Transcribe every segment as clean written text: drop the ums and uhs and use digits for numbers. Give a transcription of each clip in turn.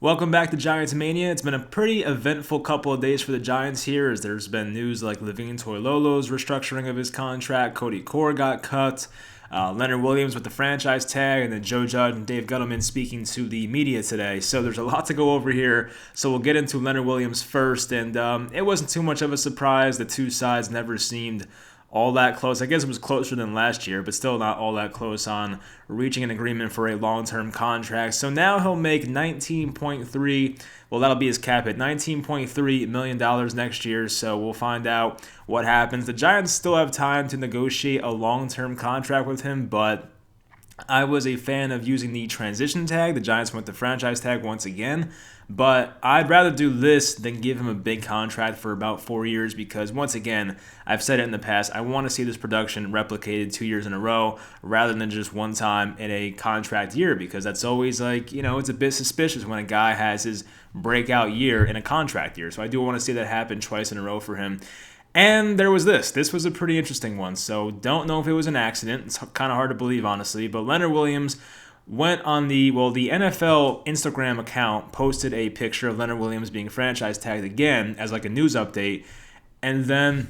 Welcome back to Giants Mania. It's been a pretty eventful couple of days for the Giants here, as there's been news like Levine Toilolo's restructuring of his contract, Cody Core got cut, Leonard Williams with the franchise tag, and then Joe Judge and Dave Gettleman speaking to the media today. So there's a lot to go over here. So we'll get into Leonard Williams first, and it wasn't too much of a surprise. The two sides never seemed all that close. I guess it was closer than last year, but still not all that close on reaching an agreement for a long-term contract. So now he'll make $19.3, well, that'll be his cap hit, $19.3 million next year. So we'll find out what happens. The Giants still have time to negotiate a long-term contract with him, but I was a fan of using the transition tag. The Giants went the franchise tag once again, but I'd rather do this than give him a big contract for about 4 years because, once again, I've said it in the past, I want to see this production replicated 2 years in a row rather than just one time in a contract year, because that's always it's a bit suspicious when a guy has his breakout year in a contract year. So I do want to see that happen twice in a row for him. And there was this. This was a pretty interesting one. So don't know if it was an accident. It's kind of hard to believe, honestly. But Leonard Williams went on the NFL Instagram account posted a picture of Leonard Williams being franchise tagged again as like a news update. And then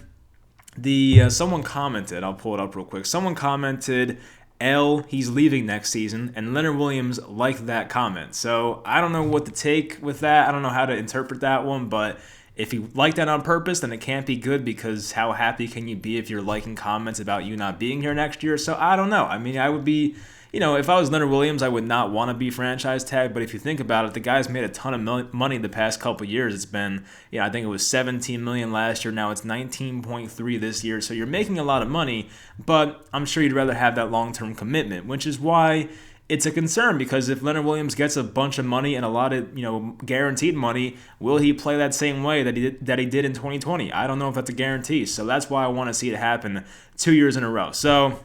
someone commented, I'll pull it up real quick. Someone commented, he's leaving next season, and Leonard Williams liked that comment. So I don't know what to take with that. I don't know how to interpret that one, but if you like that on purpose, then it can't be good, because how happy can you be if you're liking comments about you not being here next year? So I don't know. I mean, I would be, if I was Leonard Williams, I would not want to be franchise tagged. But if you think about it, the guy's made a ton of money the past couple of years. It's been, I think it was $17 million last year. Now it's $19.3 this year. So you're making a lot of money, but I'm sure you'd rather have that long-term commitment, which is why it's a concern, because if Leonard Williams gets a bunch of money and a lot of, guaranteed money, will he play that same way that he did in 2020? I don't know if that's a guarantee. So that's why I want to see it happen 2 years in a row. So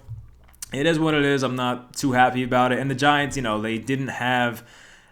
it is what it is. I'm not too happy about it. And the Giants, they didn't have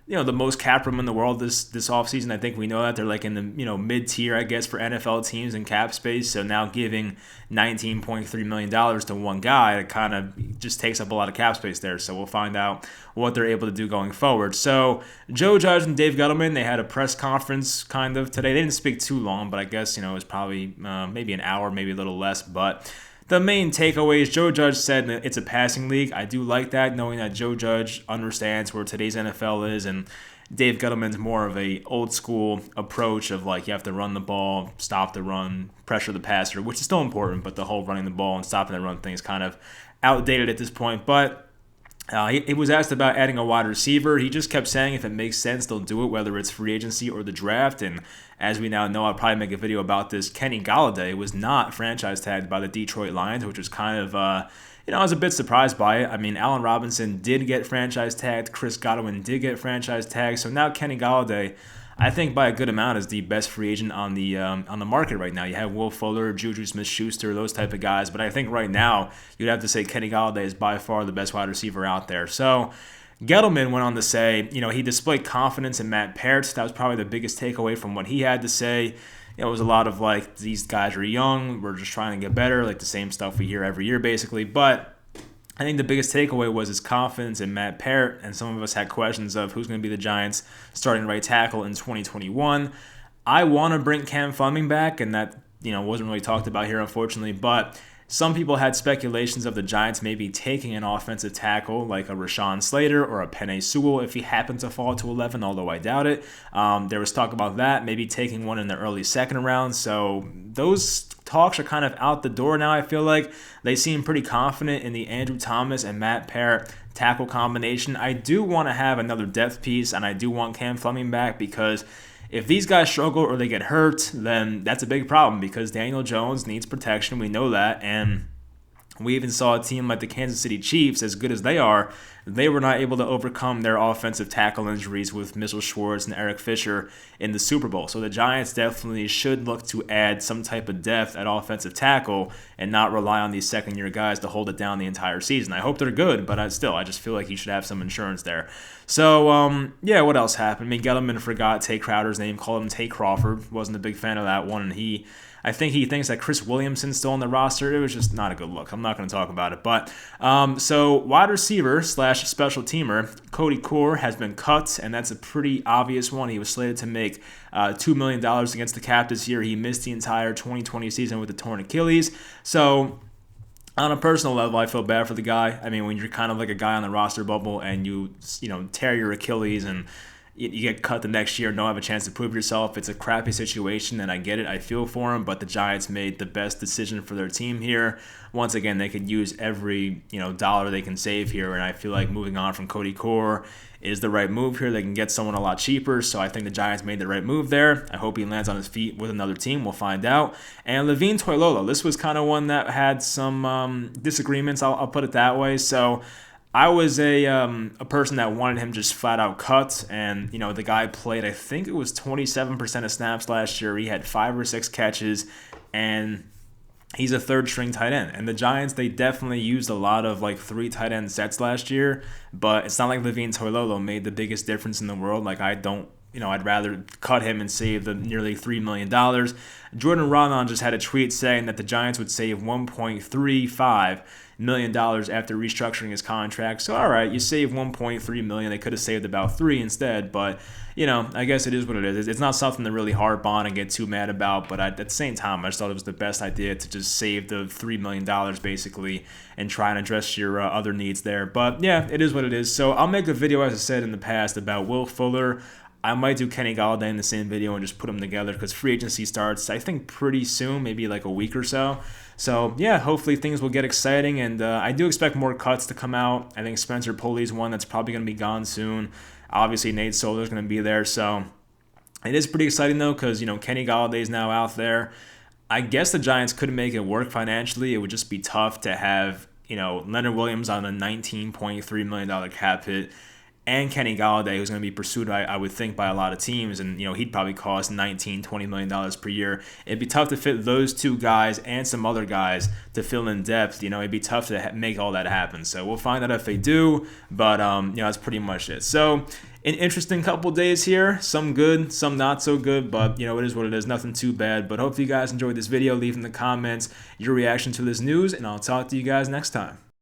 the most cap room in the world this offseason. I think we know that. They're like in the, mid-tier, I guess, for NFL teams in cap space. So now giving $19.3 million to one guy, it kind of just takes up a lot of cap space there. So we'll find out what they're able to do going forward. So Joe Judge and Dave Gettleman, they had a press conference kind of today. They didn't speak too long, but I guess, it was probably maybe an hour, maybe a little less. But the main takeaways, Joe Judge said it's a passing league. I do like that, knowing that Joe Judge understands where today's NFL is, and Dave Gettleman's more of a old school approach of you have to run the ball, stop the run, pressure the passer, which is still important, but the whole running the ball and stopping the run thing is kind of outdated at this point. But he was asked about adding a wide receiver. He just kept saying if it makes sense, they'll do it, whether it's free agency or the draft. And as we now know, I'll probably make a video about this. Kenny Golladay was not franchise tagged by the Detroit Lions, which was kind of, I was a bit surprised by it. I mean, Allen Robinson did get franchise tagged. Chris Godwin did get franchise tagged. So now Kenny Golladay, I think by a good amount, is the best free agent on the market right now. You have Will Fuller, Juju Smith-Schuster, those type of guys. But I think right now you'd have to say Kenny Golladay is by far the best wide receiver out there. So Gettleman went on to say, he displayed confidence in Matt Peart. That was probably the biggest takeaway from what he had to say. It was a lot of these guys are young, we're just trying to get better, the same stuff we hear every year basically. But I think the biggest takeaway was his confidence in Matt Peart, and some of us had questions of who's going to be the Giants' starting right tackle in 2021. I want to bring Cam Fleming back, and that wasn't really talked about here, unfortunately. But some people had speculations of the Giants maybe taking an offensive tackle like a Rashawn Slater or a Penei Sewell if he happened to fall to 11, although I doubt it. There was talk about that, maybe taking one in the early second round. So those talks are kind of out the door now. I feel like they seem pretty confident in the Andrew Thomas and Matt Peart tackle combination. I do want to have another depth piece, and I do want Cam Fleming back, because if these guys struggle or they get hurt, then that's a big problem, because Daniel Jones needs protection. We know that. And we even saw a team like the Kansas City Chiefs, as good as they are, they were not able to overcome their offensive tackle injuries with Mitchell Schwartz and Eric Fisher in the Super Bowl. So the Giants definitely should look to add some type of depth at offensive tackle and not rely on these second-year guys to hold it down the entire season. I hope they're good, but I just feel like he should have some insurance there. So, yeah, what else happened? I mean, Gettleman forgot Tay Crowder's name, called him Tay Crawford. Wasn't a big fan of that one. And I think he thinks that Chris Williamson's still on the roster. It was just not a good look. I'm not going to talk about it. But, so wide receiver / special teamer, Cody Core has been cut, and that's a pretty obvious one. He was slated to make $2 million against the cap this year. He missed the entire 2020 season with a torn Achilles. So, on a personal level, I feel bad for the guy. I mean, when you're kind of like a guy on the roster bubble and you tear your Achilles and you get cut the next year and don't have a chance to prove yourself, it's a crappy situation, and I get it. I feel for him, but the Giants made the best decision for their team here. Once again, they could use every dollar they can save here, and I feel like moving on from Cody Core is the right move here. They can get someone a lot cheaper, so I think the Giants made the right move there. I hope he lands on his feet with another team. We'll find out. And Levine Toilolo, this was kind of one that had some disagreements, I'll put it that way. So I was a person that wanted him just flat out cut, and the guy played, I think it was 27% of snaps last year. He had 5 or 6 catches, and he's a third string tight end. And the Giants, they definitely used a lot of 3 tight end sets last year, but it's not like Levine Toilolo made the biggest difference in the world. I'd rather cut him and save the nearly $3 million. Jordan Rodon just had a tweet saying that the Giants would save $1.35 million after restructuring his contract. So, all right, you save $1.3 million. They could have saved about $3 million instead, but I guess it is what it is. It's not something to really harp on and get too mad about, but at the same time, I just thought it was the best idea to just save the $3 million basically and try and address your other needs there. But yeah, it is what it is. So I'll make a video, as I said in the past, about Will Fuller. I might do Kenny Golladay in the same video and just put them together because free agency starts, I think, pretty soon, maybe like a week or so. So, yeah, hopefully things will get exciting, and I do expect more cuts to come out. I think Spencer Pulley's one that's probably going to be gone soon. Obviously, Nate Solder's going to be there, so it is pretty exciting, though, because, Kenny Galladay's now out there. I guess the Giants could make it work financially. It would just be tough to have, Leonard Williams on a $19.3 million cap hit, and Kenny Golladay, who's going to be pursued, I would think, by a lot of teams. And, he'd probably cost $19-20 million per year. It'd be tough to fit those 2 guys and some other guys to fill in depth. It'd be tough to make all that happen. So we'll find out if they do. But, that's pretty much it. So an interesting couple days here. Some good, some not so good. But, it is what it is. Nothing too bad. But hopefully you guys enjoyed this video. Leave in the comments your reaction to this news. And I'll talk to you guys next time.